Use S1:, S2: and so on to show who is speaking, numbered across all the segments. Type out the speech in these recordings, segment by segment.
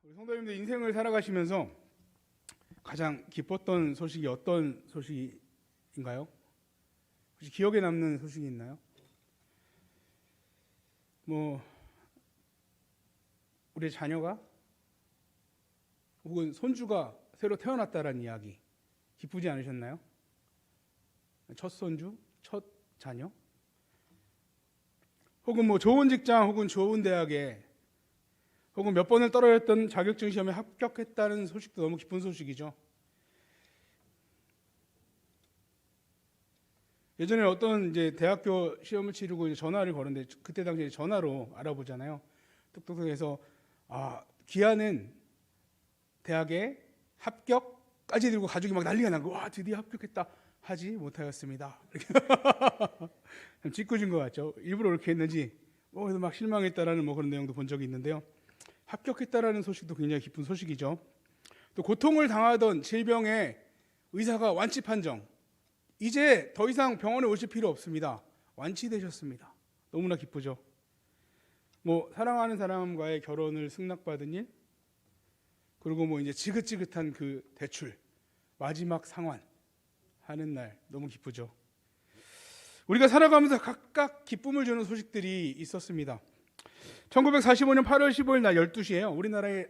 S1: 우리 성도님들 인생을 살아가시면서 가장 기뻤던 소식이 어떤 소식인가요? 혹시 기억에 남는 소식이 있나요? 우리 자녀가 혹은 손주가 새로 태어났다라는 이야기 기쁘지 않으셨나요? 첫 손주, 첫 자녀, 혹은 좋은 직장 혹은 좋은 대학에 혹은 몇 번을 떨어졌던 자격증 시험에 합격했다는 소식도 너무 기쁜 소식이죠. 예전에 어떤 대학교 시험을 치르고 전화를 거는데 그때 당시에 전화로 알아보잖아요. 똑똑해서 기아는 대학에 합격까지 들고 가족이 막 난리가 난 거. 와, 드디어 합격했다. 하지 못하였습니다. 참 짓궂은 것 같죠. 일부러 그렇게 했는지 그래서 막 실망했다라는 그런 내용도 본 적이 있는데요. 합격했다라는 소식도 굉장히 기쁜 소식이죠. 또 고통을 당하던 질병의 의사가 완치 판정, 이제 더 이상 병원에 오실 필요 없습니다. 완치되셨습니다. 너무나 기쁘죠. 사랑하는 사람과의 결혼을 승낙받은 일, 그리고 이제 지긋지긋한 그 대출 마지막 상환 하는 날 너무 기쁘죠. 우리가 살아가면서 각각 기쁨을 주는 소식들이 있었습니다. 1945년 8월 15일 날 12시에요. 우리나라의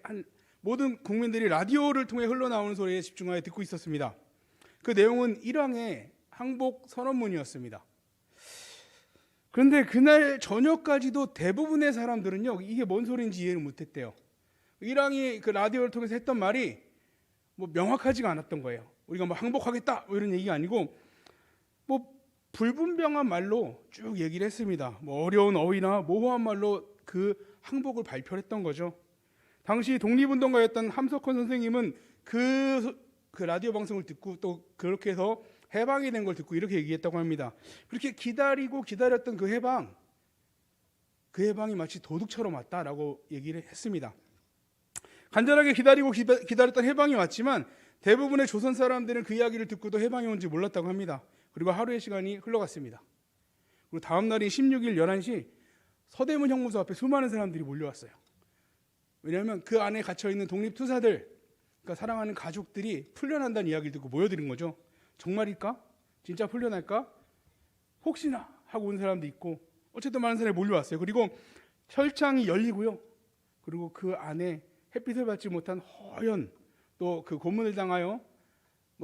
S1: 모든 국민들이 라디오를 통해 흘러나오는 소리에 집중하여 듣고 있었습니다. 그 내용은 일왕의 항복 선언문이었습니다. 그런데 그날 저녁까지도 대부분의 사람들은요, 이게 뭔 소리인지 이해를 못했대요. 일왕이 그 라디오를 통해서 했던 말이 명확하지가 않았던 거예요. 우리가 항복하겠다 이런 얘기가 아니고 불분명한 말로 쭉 얘기를 했습니다. 어려운 어휘나 모호한 말로 그 항복을 발표를 했던 거죠. 당시 독립운동가였던 함석헌 선생님은 그 라디오 방송을 듣고 또 그렇게 해서 해방이 된 걸 듣고 이렇게 얘기했다고 합니다. 그렇게 기다리고 기다렸던 그 해방이 마치 도둑처럼 왔다라고 얘기를 했습니다. 간절하게 기다리고 기다렸던 해방이 왔지만 대부분의 조선 사람들은 그 이야기를 듣고도 해방이 온지 몰랐다고 합니다. 그리고 하루의 시간이 흘러갔습니다. 그리고 다음 날인 16일 11시 서대문 형무소 앞에 수많은 사람들이 몰려왔어요. 왜냐하면 그 안에 갇혀있는 독립투사들, 그러니까 사랑하는 가족들이 풀려난다는 이야기를 듣고 모여드는 거죠. 정말일까? 진짜 풀려날까? 혹시나 하고 온 사람도 있고 어쨌든 많은 사람이 몰려왔어요. 그리고 철창이 열리고요. 그리고 그 안에 햇빛을 받지 못한 허연, 또 그 고문을 당하여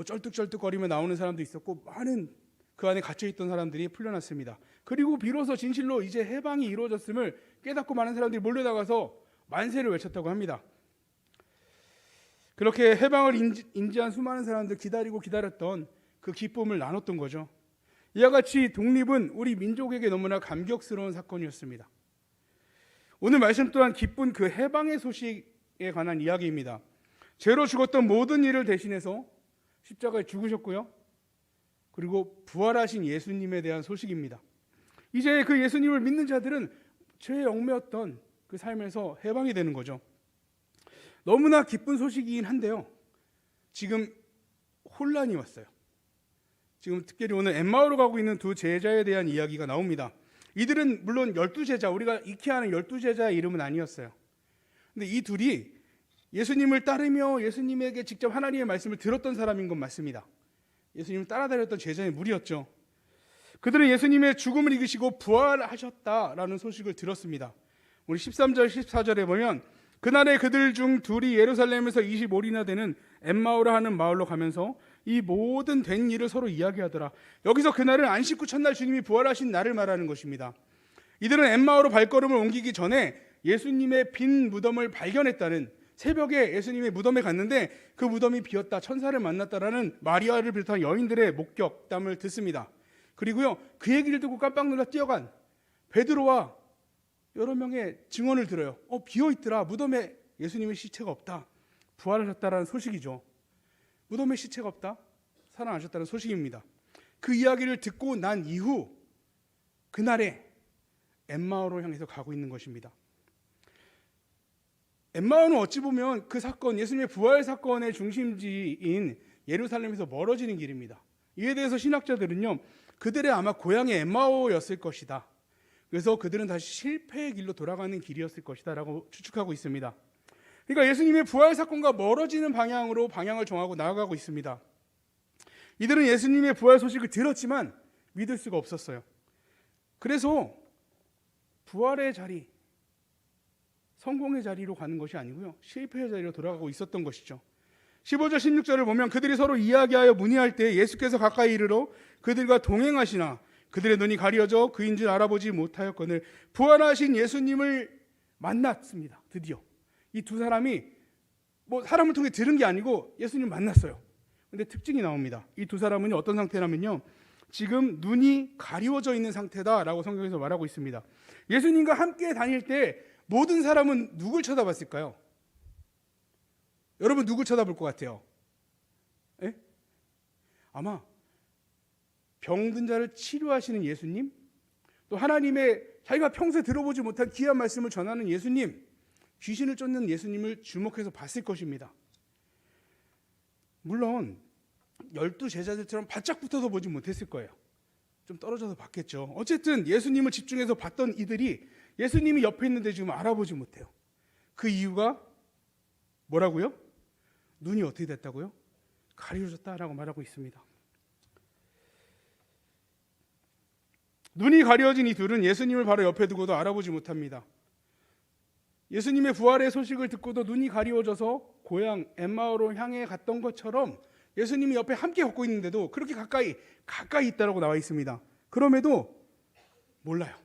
S1: 쩔뚝쩔뚝거리며 나오는 사람도 있었고 많은 그 안에 갇혀있던 사람들이 풀려났습니다. 그리고 비로소 진실로 이제 해방이 이루어졌음을 깨닫고 많은 사람들이 몰려나가서 만세를 외쳤다고 합니다. 그렇게 해방을 인지한 수많은 사람들, 기다리고 기다렸던 그 기쁨을 나눴던 거죠. 이와 같이 독립은 우리 민족에게 너무나 감격스러운 사건이었습니다. 오늘 말씀 또한 기쁜 그 해방의 소식에 관한 이야기입니다. 죄로 죽었던 모든 일을 대신해서 십자가에 죽으셨고요. 그리고 부활하신 예수님에 대한 소식입니다. 이제 그 예수님을 믿는 자들은 죄에 얽매였던 그 삶에서 해방이 되는 거죠. 너무나 기쁜 소식이긴 한데요. 지금 혼란이 왔어요. 지금 특별히 오늘 엠마오로 가고 있는 두 제자에 대한 이야기가 나옵니다. 이들은 물론 12제자, 우리가 익히 아는 12제자의 이름은 아니었어요. 근데 이 둘이 예수님을 따르며 예수님에게 직접 하나님의 말씀을 들었던 사람인 건 맞습니다. 예수님을 따라다녔던 제자의 무리였죠. 그들은 예수님의 죽음을 이기시고 부활하셨다라는 소식을 들었습니다. 우리 13절 14절에 보면 그날에 그들 중 둘이 예루살렘에서 25리나 되는 엠마오라 하는 마을로 가면서 이 모든 된 일을 서로 이야기하더라. 여기서 그날은 안식 후 첫날 주님이 부활하신 날을 말하는 것입니다. 이들은 엠마오로 발걸음을 옮기기 전에 예수님의 빈 무덤을 발견했다는, 새벽에 예수님의 무덤에 갔는데 그 무덤이 비었다, 천사를 만났다라는 마리아를 비롯한 여인들의 목격담을 듣습니다. 그리고요, 그 얘기를 듣고 깜빡 놀라 뛰어간 베드로와 여러 명의 증언을 들어요. 비어있더라. 무덤에 예수님의 시체가 없다. 부활하셨다라는 소식이죠. 무덤에 시체가 없다. 살아나셨다는 소식입니다. 그 이야기를 듣고 난 이후 그날에 엠마오로 향해서 가고 있는 것입니다. 엠마오는 어찌 보면 그 사건, 예수님의 부활 사건의 중심지인 예루살렘에서 멀어지는 길입니다. 이에 대해서 신학자들은요, 그들의 아마 고향이 엠마오였을 것이다. 그래서 그들은 다시 실패의 길로 돌아가는 길이었을 것이다 라고 추측하고 있습니다. 그러니까 예수님의 부활 사건과 멀어지는 방향으로 방향을 정하고 나아가고 있습니다. 이들은 예수님의 부활 소식을 들었지만 믿을 수가 없었어요. 그래서 부활의 자리, 성공의 자리로 가는 것이 아니고요, 실패의 자리로 돌아가고 있었던 것이죠. 15절 16절을 보면 그들이 서로 이야기하여 문의할 때 예수께서 가까이 이르러 그들과 동행하시나 그들의 눈이 가려져 그인 줄 알아보지 못하였거늘. 부활하신 예수님을 만났습니다. 드디어 이 두 사람이 사람을 통해 들은 게 아니고 예수님을 만났어요. 근데 특징이 나옵니다. 이 두 사람은 어떤 상태냐면요, 지금 눈이 가리워져 있는 상태다라고 성경에서 말하고 있습니다. 예수님과 함께 다닐 때 모든 사람은 누굴 쳐다봤을까요? 여러분 누굴 쳐다볼 것 같아요? 에? 아마 병든 자를 치료하시는 예수님, 또 하나님의 자기가 평소에 들어보지 못한 귀한 말씀을 전하는 예수님, 귀신을 쫓는 예수님을 주목해서 봤을 것입니다. 물론 12 제자들처럼 바짝 붙어서 보지 못했을 거예요. 좀 떨어져서 봤겠죠. 어쨌든 예수님을 집중해서 봤던 이들이 예수님이 옆에 있는데 지금 알아보지 못해요. 그 이유가 뭐라고요? 눈이 어떻게 됐다고요? 가려졌다라고 말하고 있습니다. 눈이 가려진 이 둘은 예수님을 바로 옆에 두고도 알아보지 못합니다. 예수님의 부활의 소식을 듣고도 눈이 가리워져서 고향 엠마오로 향해 갔던 것처럼 예수님이 옆에 함께 걷고 있는데도 그렇게 가까이 있다라고 나와 있습니다. 그럼에도 몰라요.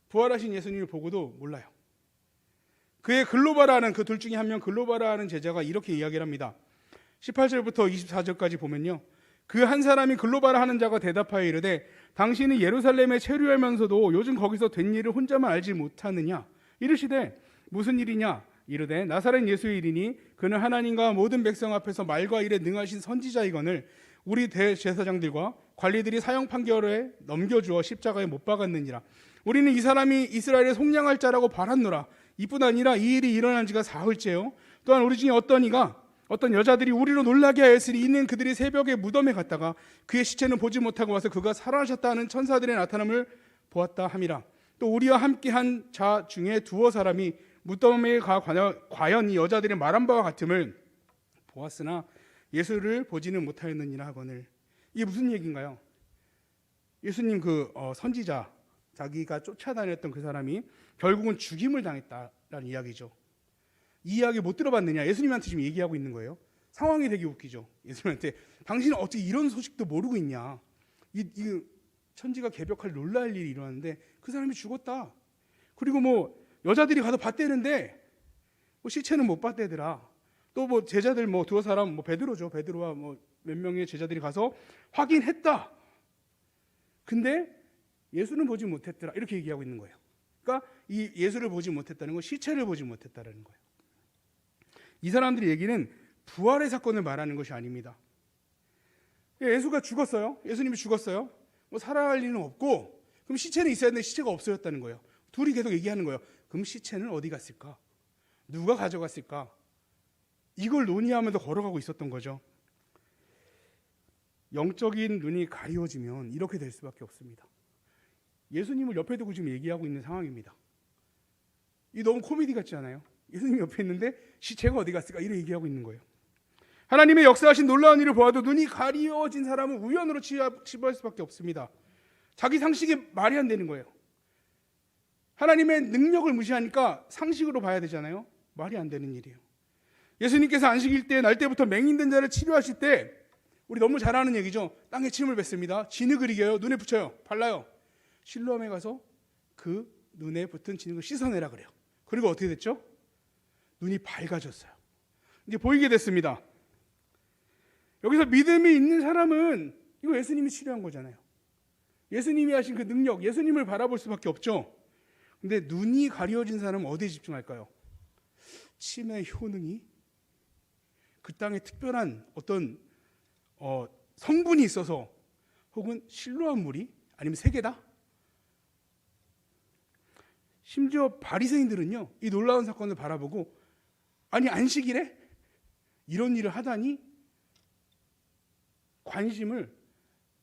S1: 부활하신 예수님을 보고도 몰라요. 그의 글로바라는 그 둘 중에 한 명 글로바라는 제자가 이렇게 이야기를 합니다. 18절부터 24절까지 보면요, 그 한 사람이 글로바라 하는 자가 대답하여 이르되 당신이 예루살렘에 체류하면서도 요즘 거기서 된 일을 혼자만 알지 못하느냐. 이르시되 무슨 일이냐. 이르되 나사렛 예수의 일이니 그는 하나님과 모든 백성 앞에서 말과 일에 능하신 선지자이거늘 우리 대제사장들과 관리들이 사형 판결에 넘겨주어 십자가에 못 박았느니라. 우리는 이 사람이 이스라엘의 속량할 자라고 바랐노라. 이뿐 아니라 이 일이 일어난 지가 사흘째요. 또한 우리 중에 어떤 여자들이 우리로 놀라게 하였으니 이는 그들이 새벽에 무덤에 갔다가 그의 시체는 보지 못하고 와서 그가 살아나셨다 하는 천사들의 나타남을 보았다 함이라. 또 우리와 함께한 자 중에 두어 사람이 무덤에 가 과연 이 여자들이 말한 바와 같음을 보았으나 예수를 보지는 못하였느니라 하거늘. 이게 무슨 얘기인가요? 예수님 선지자, 자기가 쫓아다녔던 그 사람이 결국은 죽임을 당했다라는 이야기죠. 이 이야기 못 들어봤느냐? 예수님한테 지금 얘기하고 있는 거예요. 상황이 되게 웃기죠. 예수님한테 당신은 어떻게 이런 소식도 모르고 있냐? 이 천지가 개벽할 놀랄 일이 일어났는데 그 사람이 죽었다. 그리고 여자들이 가서 봤대는데 시체는 못 봤대더라. 또 제자들 두어 사람 베드로죠. 베드로와 몇 명의 제자들이 가서 확인했다. 근데 예수는 보지 못했더라. 이렇게 얘기하고 있는 거예요. 그러니까 이 예수를 보지 못했다는 건 시체를 보지 못했다는 거예요. 이 사람들의 얘기는 부활의 사건을 말하는 것이 아닙니다. 예수가 죽었어요. 예수님이 죽었어요. 살아날 리는 없고, 그럼 시체는 있어야 되는데 시체가 없어졌다는 거예요. 둘이 계속 얘기하는 거예요. 그럼 시체는 어디 갔을까? 누가 가져갔을까? 이걸 논의하면서 걸어가고 있었던 거죠. 영적인 눈이 가리워지면 이렇게 될 수밖에 없습니다. 예수님을 옆에 두고 지금 얘기하고 있는 상황입니다. 이 너무 코미디 같지 않아요? 예수님이 옆에 있는데 시체가 어디 갔을까? 이렇게 얘기하고 있는 거예요. 하나님의 역사하신 놀라운 일을 보아도 눈이 가리워진 사람은 우연으로 치부할 수밖에 없습니다. 자기 상식이 말이 안 되는 거예요. 하나님의 능력을 무시하니까 상식으로 봐야 되잖아요. 말이 안 되는 일이에요. 예수님께서 안식일 때 날 때부터 맹인된 자를 치료하실 때, 우리 너무 잘 아는 얘기죠. 땅에 침을 뱉습니다. 진흙을 이겨요. 눈에 붙여요. 발라요. 실로암에 가서 그 눈에 붙은 진흙을 씻어내라 그래요. 그리고 어떻게 됐죠? 눈이 밝아졌어요. 이제 보이게 됐습니다. 여기서 믿음이 있는 사람은 이거 예수님이 치료한 거잖아요. 예수님이 하신 그 능력, 예수님을 바라볼 수밖에 없죠. 근데 눈이 가려진 사람은 어디에 집중할까요? 침의 효능이 그 땅에 특별한 어떤 성분이 있어서, 혹은 실로암 물이, 아니면 세계다? 심지어 바리새인들은요, 이 놀라운 사건을 바라보고 아니 안식일에 이런 일을 하다니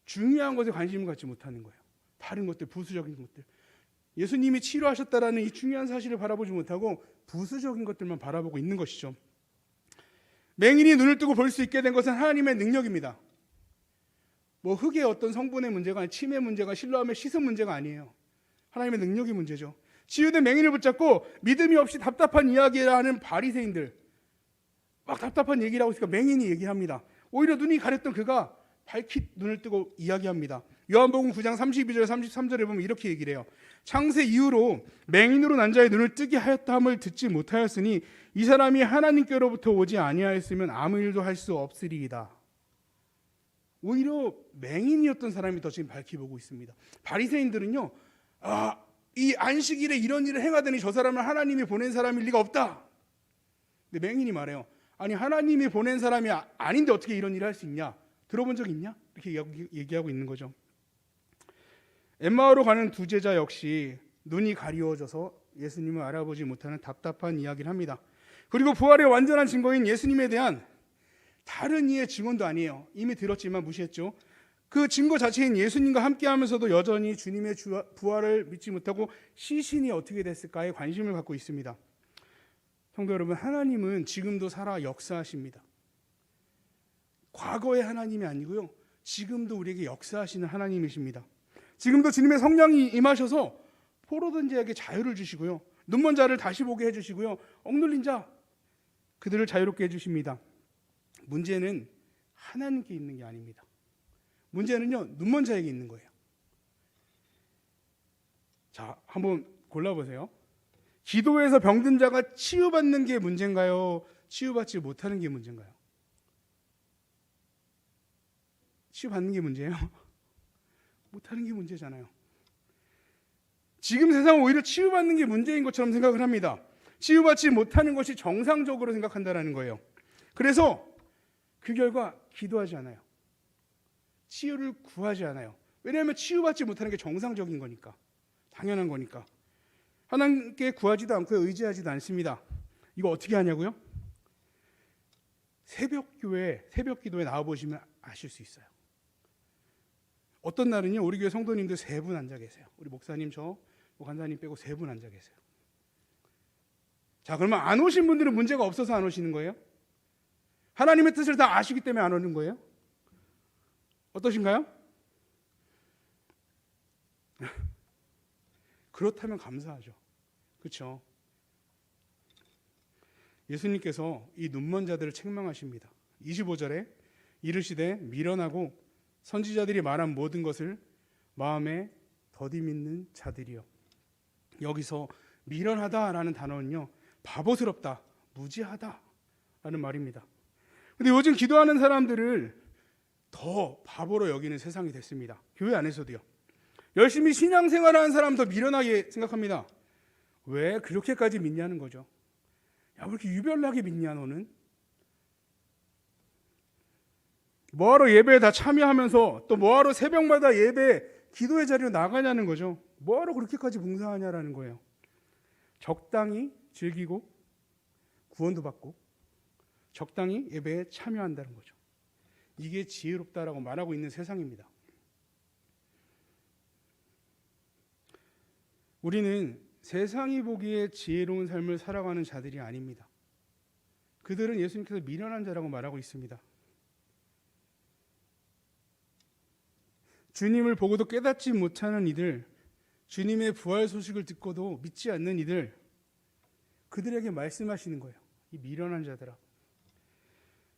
S1: 중요한 것에 관심을 갖지 못하는 거예요. 다른 것들, 부수적인 것들. 예수님이 치료하셨다라는 이 중요한 사실을 바라보지 못하고 부수적인 것들만 바라보고 있는 것이죠. 맹인이 눈을 뜨고 볼 수 있게 된 것은 하나님의 능력입니다. 뭐 흙의 어떤 성분의 문제가 아니라 침의 문제가 실로함의 씻은 문제가 아니에요. 하나님의 능력이 문제죠. 치유된 맹인을 붙잡고 믿음이 없이 답답한 이야기를 하는 바리새인들, 막 답답한 얘기를 하고 있으니까 맹인이 얘기합니다. 오히려 눈이 가렸던 그가 밝히 눈을 뜨고 이야기합니다. 요한복음 9장 32절 33절에 보면 이렇게 얘기를 해요. 창세 이후로 맹인으로 난 자의 눈을 뜨게 하였다 함을 듣지 못하였으니 이 사람이 하나님께로부터 오지 아니하였으면 아무 일도 할 수 없으리이다. 오히려 맹인이었던 사람이 더 지금 밝히 보고 있습니다. 바리새인들은요, 이 안식일에 이런 일을 행하더니 저 사람은 하나님이 보낸 사람일 리가 없다. 근데 맹인이 말해요. 아니 하나님이 보낸 사람이 아닌데 어떻게 이런 일을 할 수 있냐? 들어본 적 있냐? 이렇게 얘기하고 있는 거죠. 엠마오로 가는 두 제자 역시 눈이 가리워져서 예수님을 알아보지 못하는 답답한 이야기를 합니다. 그리고 부활의 완전한 증거인 예수님에 대한 다른 이의 증언도 아니에요. 이미 들었지만 무시했죠. 그 증거 자체인 예수님과 함께하면서도 여전히 주님의 부활을 믿지 못하고 시신이 어떻게 됐을까에 관심을 갖고 있습니다. 성도 여러분, 하나님은 지금도 살아 역사하십니다. 과거의 하나님이 아니고요, 지금도 우리에게 역사하시는 하나님이십니다. 지금도 주님의 성령이 임하셔서 포로된 자에게 자유를 주시고요, 눈먼 자를 다시 보게 해주시고요, 억눌린 자 그들을 자유롭게 해주십니다. 문제는 하나님께 있는 게 아닙니다. 문제는요, 눈먼 자에게 있는 거예요. 자, 한번 골라보세요. 기도에서 병든 자가 치유받는 게 문제인가요? 치유받지 못하는 게 문제인가요? 치유받는 게 문제예요? 못하는 게 문제잖아요. 지금 세상은 오히려 치유받는 게 문제인 것처럼 생각을 합니다. 치유받지 못하는 것이 정상적으로 생각한다는 거예요. 그래서 그 결과 기도하지 않아요. 치유를 구하지 않아요. 왜냐하면 치유받지 못하는 게 정상적인 거니까, 당연한 거니까. 하나님께 구하지도 않고 의지하지도 않습니다. 이거 어떻게 하냐고요? 새벽 기도에 나와보시면 아실 수 있어요. 어떤 날은요, 우리 교회 성도님들 3분 앉아 계세요. 우리 목사님, 저 간사님 빼고 3분 앉아 계세요. 자, 그러면 안 오신 분들은 문제가 없어서 안 오시는 거예요? 하나님의 뜻을 다 아시기 때문에 안 오는 거예요? 어떠신가요? 그렇다면 감사하죠. 그렇죠? 예수님께서 이 눈먼 자들을 책망하십니다. 25절에 이르시되 미련하고 선지자들이 말한 모든 것을 마음에 더디 믿는 자들이요. 여기서 미련하다라는 단어는요, 바보스럽다, 무지하다라는 말입니다. 근데 요즘 기도하는 사람들을 더 바보로 여기는 세상이 됐습니다. 교회 안에서도요. 열심히 신앙생활하는 사람 더 미련하게 생각합니다. 왜 그렇게까지 믿냐는 거죠. 야, 왜 이렇게 유별나게 믿냐 너는? 뭐하러 예배에 다 참여하면서 또 뭐하러 새벽마다 예배 기도의 자리로 나가냐는 거죠. 뭐하러 그렇게까지 봉사하냐라는 거예요. 적당히 즐기고 구원도 받고 적당히 예배에 참여한다는 거죠. 이게 지혜롭다라고 말하고 있는 세상입니다. 우리는 세상이 보기에 지혜로운 삶을 살아가는 자들이 아닙니다. 그들은 예수님께서 미련한 자라고 말하고 있습니다. 주님을 보고도 깨닫지 못하는 이들, 주님의 부활 소식을 듣고도 믿지 않는 이들, 그들에게 말씀하시는 거예요. 이 미련한 자들아.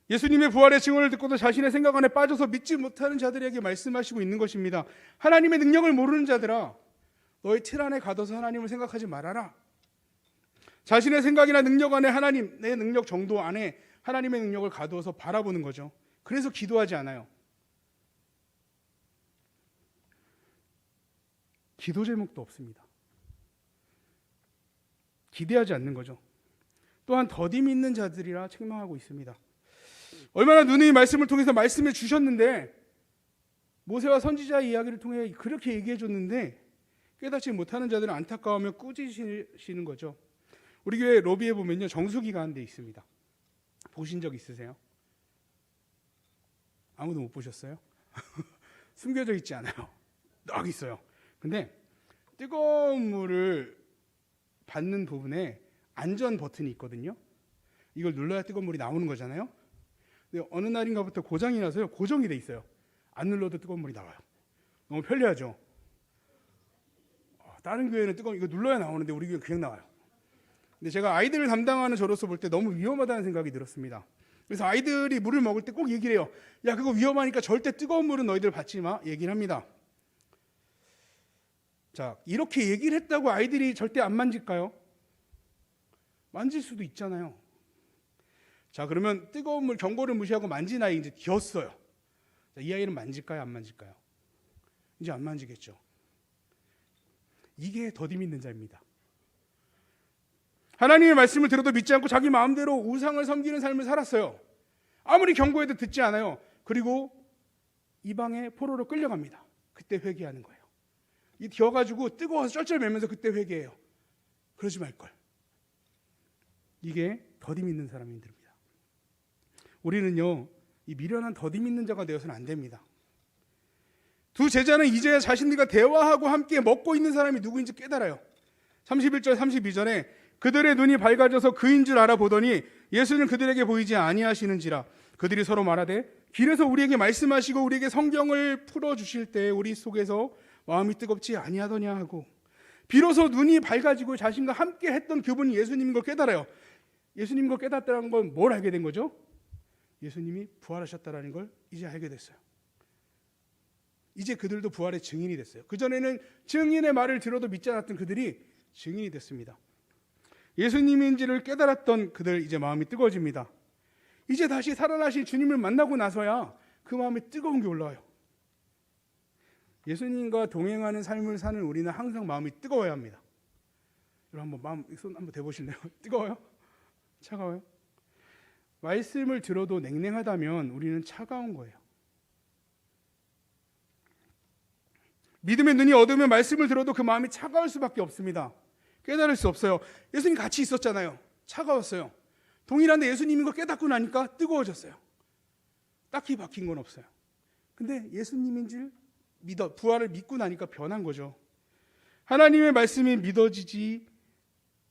S1: 예수님의 부활의 증언을 듣고도 자신의 생각 안에 빠져서 믿지 못하는 자들에게 말씀하시고 있는 것입니다. 하나님의 능력을 모르는 자들아, 너의 틀 안에 가둬서 하나님을 생각하지 말아라. 자신의 생각이나 능력 안에 하나님, 내 능력 정도 안에 하나님의 능력을 가두어서 바라보는 거죠. 그래서 기도하지 않아요. 기도 제목도 없습니다. 기대하지 않는 거죠. 또한 더디 믿는 자들이라 책망하고 있습니다. 얼마나 누누이 말씀을 통해서 말씀해 주셨는데, 모세와 선지자 이야기를 통해 그렇게 얘기해 줬는데 깨닫지 못하는 자들은 안타까우며 꾸짖으시는 거죠. 우리 교회 로비에 보면요, 정수기가 한 대 있습니다. 보신 적 있으세요? 아무도 못 보셨어요? 숨겨져 있지 않아요. 딱 있어요. 근데 뜨거운 물을 받는 부분에 안전 버튼이 있거든요. 이걸 눌러야 뜨거운 물이 나오는 거잖아요. 근데 어느 날인가부터 고장이 나서요. 고정이 돼 있어요. 안 눌러도 뜨거운 물이 나와요. 너무 편리하죠. 다른 교회는 뜨거운 이거 눌러야 나오는데 우리 교회 그냥 나와요. 근데 제가 아이들을 담당하는 저로서 볼 때 너무 위험하다는 생각이 들었습니다. 그래서 아이들이 물을 먹을 때 꼭 얘기를 해요. 야, 그거 위험하니까 절대 뜨거운 물은 너희들 받지 마. 얘기를 합니다. 자, 이렇게 얘기를 했다고 아이들이 절대 안 만질까요? 만질 수도 있잖아요. 자, 그러면 뜨거운 물 경고를 무시하고 만진 아이 이제 기었어요. 자, 이 아이는 만질까요? 안 만질까요? 이제 안 만지겠죠. 이게 더디 믿는 자입니다. 하나님의 말씀을 들어도 믿지 않고 자기 마음대로 우상을 섬기는 삶을 살았어요. 아무리 경고해도 듣지 않아요. 그리고 이방의 포로로 끌려갑니다. 그때 회개하는 거예요. 이 기어가지고 뜨거워서 쩔쩔매면서 그때 회개해요. 그러지 말걸. 이게 더디 믿는 사람들입니다. 우리는요, 이 미련한 더디 믿는 자가 되어서는 안 됩니다. 두 제자는 이제야 자신들과 대화하고 함께 먹고 있는 사람이 누구인지 깨달아요. 31절 32절에 그들의 눈이 밝아져서 그인 줄 알아보더니 예수는 그들에게 보이지 아니하시는지라. 그들이 서로 말하되 길에서 우리에게 말씀하시고 우리에게 성경을 풀어주실 때 우리 속에서 마음이 뜨겁지 아니하더냐 하고, 비로소 눈이 밝아지고 자신과 함께 했던 그분이 예수님인 걸 깨달아요. 예수님인 걸 깨닫다는 건 뭘 알게 된 거죠? 예수님이 부활하셨다는 걸 이제 알게 됐어요. 이제 그들도 부활의 증인이 됐어요. 그전에는 증인의 말을 들어도 믿지 않았던 그들이 증인이 됐습니다. 예수님인지를 깨달았던 그들 이제 마음이 뜨거워집니다. 이제 다시 살아나신 주님을 만나고 나서야 그 마음에 뜨거운 게 올라와요. 예수님과 동행하는 삶을 사는 우리는 항상 마음이 뜨거워야 합니다. 여러분 한번 손 한번 대보실래요? 뜨거워요? 차가워요? 말씀을 들어도 냉랭하다면 우리는 차가운 거예요. 믿음의 눈이 어두우면 말씀을 들어도 그 마음이 차가울 수밖에 없습니다. 깨달을 수 없어요. 예수님 같이 있었잖아요. 차가웠어요. 동일한데 예수님인 걸 깨닫고 나니까 뜨거워졌어요. 딱히 바뀐 건 없어요. 근데 예수님인 줄 부활을 믿고 나니까 변한 거죠. 하나님의 말씀이 믿어지지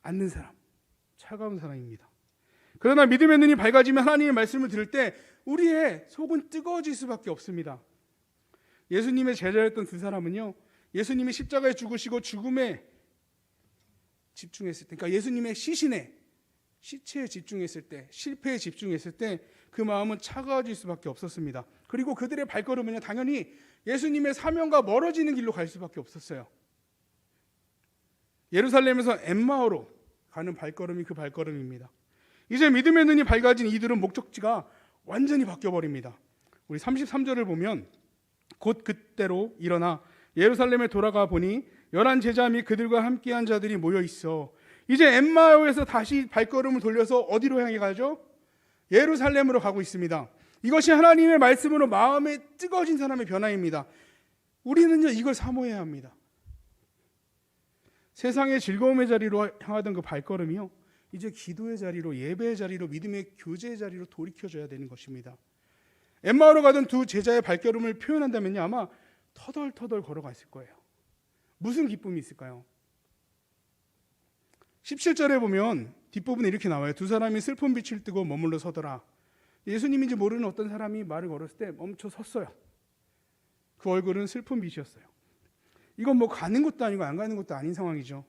S1: 않는 사람, 차가운 사람입니다. 그러나 믿음의 눈이 밝아지면 하나님의 말씀을 들을 때 우리의 속은 뜨거워질 수밖에 없습니다. 예수님의 제자였던 두 사람은요, 예수님이 십자가에 죽으시고 죽음에 집중했을 때, 그러니까 예수님의 시신에, 시체에 집중했을 때, 실패에 집중했을 때 그 마음은 차가워질 수밖에 없었습니다. 그리고 그들의 발걸음은요, 당연히 예수님의 사명과 멀어지는 길로 갈 수밖에 없었어요. 예루살렘에서 엠마오로 가는 발걸음이 그 발걸음입니다. 이제 믿음의 눈이 밝아진 이들은 목적지가 완전히 바뀌어버립니다. 우리 33절을 보면 곧 그때로 일어나 예루살렘에 돌아가 보니 11 제자 및 그들과 함께한 자들이 모여 있어. 이제 엠마오에서 다시 발걸음을 돌려서 어디로 향해 가죠? 예루살렘으로 가고 있습니다. 이것이 하나님의 말씀으로 마음에 뜨거워진 사람의 변화입니다. 우리는요, 이걸 사모해야 합니다. 세상의 즐거움의 자리로 향하던 그 발걸음이요, 이제 기도의 자리로, 예배의 자리로, 믿음의 교제의 자리로 돌이켜줘야 되는 것입니다. 엠마오로 가던 두 제자의 발걸음을 표현한다면요, 아마 터덜터덜 걸어갔을 거예요. 무슨 기쁨이 있을까요? 17절에 보면 뒷부분에 이렇게 나와요. 두 사람이 슬픈 빛을 뜨고 머물러 서더라. 예수님인지 모르는 어떤 사람이 말을 걸었을 때 멈춰 섰어요. 그 얼굴은 슬픈 빛이었어요. 이건 뭐 가는 것도 아니고 안 가는 것도 아닌 상황이죠.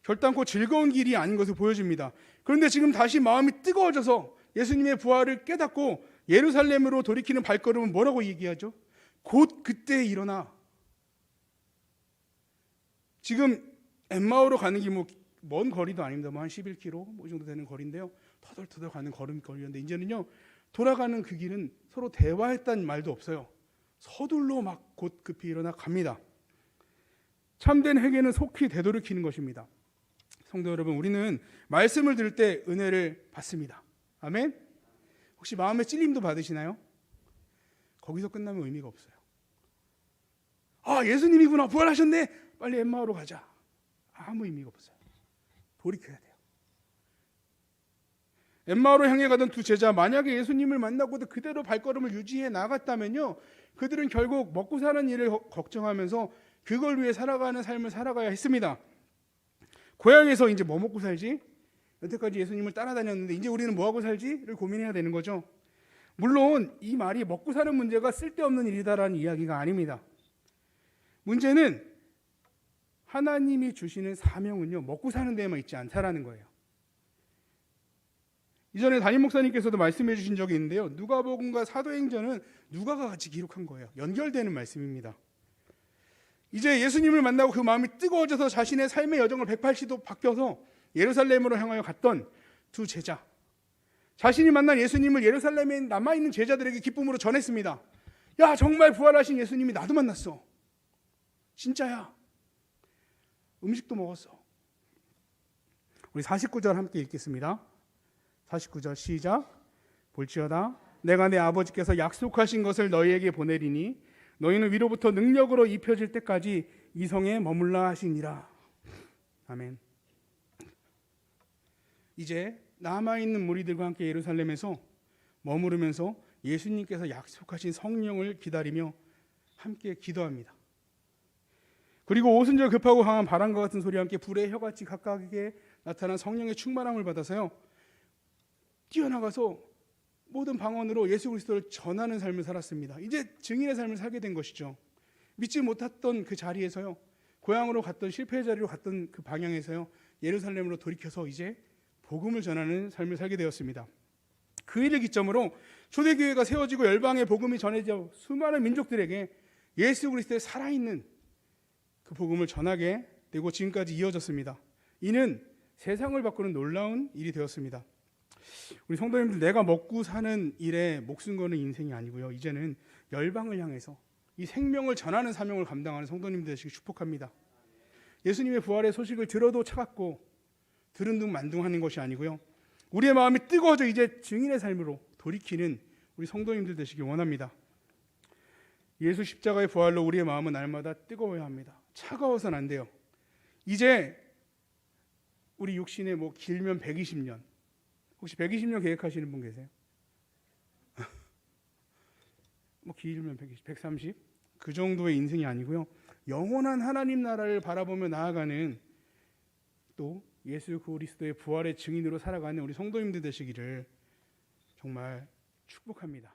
S1: 결단코 즐거운 길이 아닌 것을 보여줍니다. 그런데 지금 다시 마음이 뜨거워져서 예수님의 부활을 깨닫고 예루살렘으로 돌이키는 발걸음은 뭐라고 얘기하죠? 곧 그때 일어나. 지금 엠마오로 가는 길 먼 거리도 아닙니다. 한 11km 뭐 정도 되는 거리인데요. 터덜터덜 가는 걸음걸이였는데 이제는요, 돌아가는 그 길은 서로 대화했다는 말도 없어요. 서둘러 막 곧 급히 일어나 갑니다. 참된 회개는 속히 되돌이키는 것입니다. 성도 여러분, 우리는 말씀을 들을 때 은혜를 받습니다. 아멘. 혹시 마음의 찔림도 받으시나요? 거기서 끝나면 의미가 없어요. 아, 예수님이구나, 부활하셨네, 빨리 엠마오로 가자. 아무 의미가 없어요. 돌이켜야 돼요. 엠마오로 향해 가던 두 제자, 만약에 예수님을 만나고도 그대로 발걸음을 유지해 나갔다면요, 그들은 결국 먹고 사는 일을 걱정하면서 그걸 위해 살아가는 삶을 살아가야 했습니다. 고향에서 이제 뭐 먹고 살지? 여태까지 예수님을 따라다녔는데 이제 우리는 뭐하고 살지?를 고민해야 되는 거죠. 물론 이 말이 먹고 사는 문제가 쓸데없는 일이다라는 이야기가 아닙니다. 문제는 하나님이 주시는 사명은요, 먹고 사는 데에만 있지 않다라는 거예요. 이전에 담임 목사님께서도 말씀해 주신 적이 있는데요. 누가복음과 사도행전은 누가가 같이 기록한 거예요. 연결되는 말씀입니다. 이제 예수님을 만나고 그 마음이 뜨거워져서 자신의 삶의 여정을 180도 바뀌어서 예루살렘으로 향하여 갔던 두 제자. 자신이 만난 예수님을 예루살렘에 남아있는 제자들에게 기쁨으로 전했습니다. 야, 정말 부활하신 예수님이 나도 만났어. 진짜야. 음식도 먹었어. 우리 49절 함께 읽겠습니다. 49절 시작. 볼지어다 내가 내 아버지께서 약속하신 것을 너희에게 보내리니 너희는 위로부터 능력으로 입혀질 때까지 이 성에 머물라 하시니라. 아멘. 이제 남아있는 무리들과 함께 예루살렘에서 머무르면서 예수님께서 약속하신 성령을 기다리며 함께 기도합니다. 그리고 오순절 급하고 강한 바람과 같은 소리와 함께 불의 혀같이 각각에게 나타난 성령의 충만함을 받아서요, 뛰어나가서 모든 방언으로 예수 그리스도를 전하는 삶을 살았습니다. 이제 증인의 삶을 살게 된 것이죠. 믿지 못했던 그 자리에서요, 고향으로 갔던 실패의 자리로 갔던 그 방향에서요, 예루살렘으로 돌이켜서 이제 복음을 전하는 삶을 살게 되었습니다. 그 일을 기점으로 초대교회가 세워지고 열방의 복음이 전해져 수많은 민족들에게 예수 그리스도의 살아있는 그 복음을 전하게 되고 지금까지 이어졌습니다. 이는 세상을 바꾸는 놀라운 일이 되었습니다. 우리 성도님들, 내가 먹고 사는 일에 목숨 거는 인생이 아니고요, 이제는 열방을 향해서 이 생명을 전하는 사명을 감당하는 성도님들 되시길 축복합니다. 예수님의 부활의 소식을 들어도 차갑고 들은 둥 만둥하는 것이 아니고요, 우리의 마음이 뜨거워져 이제 증인의 삶으로 돌이키는 우리 성도님들 되시길 원합니다. 예수 십자가의 부활로 우리의 마음은 날마다 뜨거워야 합니다. 차가워서는 안 돼요. 이제 우리 육신에 뭐 길면 120년, 혹시 120년 계획하시는 분 계세요? 뭐 길면 120, 130? 그 정도의 인생이 아니고요, 영원한 하나님 나라를 바라보며 나아가는, 또 예수 그리스도의 부활의 증인으로 살아가는 우리 성도님들 되시기를 정말 축복합니다.